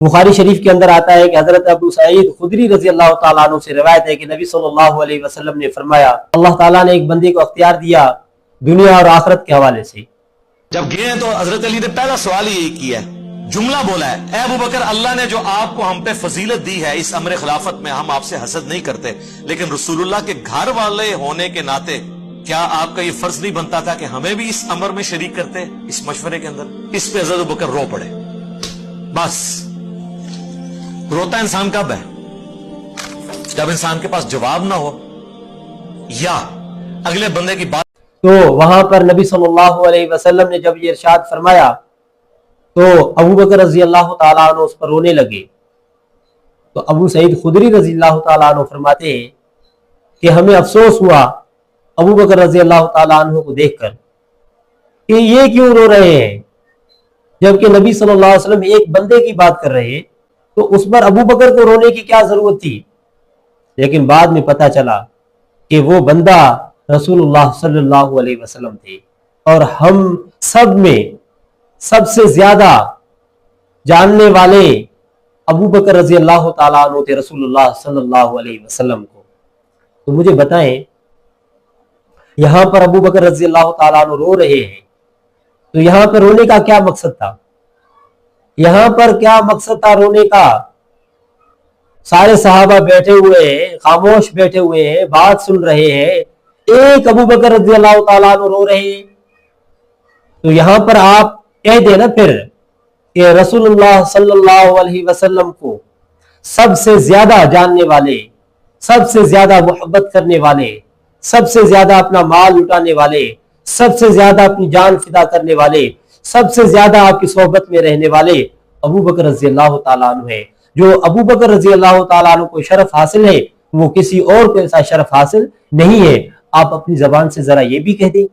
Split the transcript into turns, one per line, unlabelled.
बुखारी शरीफ के अंदर आता है कि हजरत अबू सईद खुदरी रजी अल्लाह ताला अन्हु से रिवायत है कि नबी सल्लल्लाहु अलैहि वसल्लम ने फरमाया, अल्लाह ताला ने एक बंदे को अख्तियार दिया दुनिया और आखिरत के हवाले से।
जब गए तो हजरत अली ने पहला सवाल यही किया है, जुमला बोला है, ए अबू बकर, अल्लाह ने जो आपको हम पे फजीलत दी है इस अमर खिलाफत में, हम आपसे हसद नहीं करते, लेकिन रसूलुल्लाह के घर वाले होने के नाते क्या आपका ये फर्ज नहीं बनता था कि हमें भी इस अमर में शरीक करते, इस मशवरे के अंदर। इस पे हजरत अबू बकर रो पड़े। बस रोता इंसान कब है? जब इंसान के पास जवाब ना हो या अगले बंदे की बात।
तो वहां पर नबी सल्लल्लाहु अलैहि वसल्लम ने जब ये इरशाद फरमाया तो अबू बकर रजी अल्लाह ताला अन्हु उस पर रोने लगे। तो अबू सईद खुदरी रजी अल्लाह ताला अन्हु फरमाते हैं कि हमें अफसोस हुआ अबू बकर रजी अल्लाह ताला अन्हु को देखकर कि ये क्यों रो रहे हैं, जबकि नबी सल्लल्लाहु अलैहि वसल्लम एक बंदे की बात कर रहे हैं, तो उस पर अबू बकर को रोने की क्या जरूरत थी। लेकिन बाद में पता चला कि वो बंदा रसूलुल्लाह सल्लल्लाहु अलैहि वसल्लम थे और हम सब में सबसे ज्यादा जानने वाले अबू बकर रजी अल्लाह ताला अन्हु थे रसूलुल्लाह सल्लल्लाहु अलैहि वसल्लम को। तो मुझे बताएं, यहां पर अबू बकर रजी अल्लाह ताला अन्हु रो रहे हैं, तो यहां पर रोने का क्या मकसद था? यहां पर क्या मकसद था रोने का? सारे सहाबा बैठे हुए हैं, खामोश बैठे हुए हैं, बात सुन रहे हैं, एक अबू बकर रजी अल्लाह ताला अन्हु रो रहे हैं। तो यहां पर आप कह देना फिर कि रसूलुल्लाह सल्लल्लाहु अलैहि वसल्लम को सबसे ज्यादा जानने वाले, सबसे ज्यादा मोहब्बत करने वाले, सबसे ज्यादा अपना माल लुटाने वाले, सबसे ज्यादा अपनी जान फिदा करने वाले, सबसे ज्यादा आपकी सोहबत में रहने वाले अबू बकर रजी अल्लाह ताला अन्हु है। जो अबू बकर रजी अल्लाह ताला अन्हु को शरफ हासिल है वो किसी और को ऐसा शरफ हासिल नहीं है। आप अपनी जबान से जरा ये भी कह दें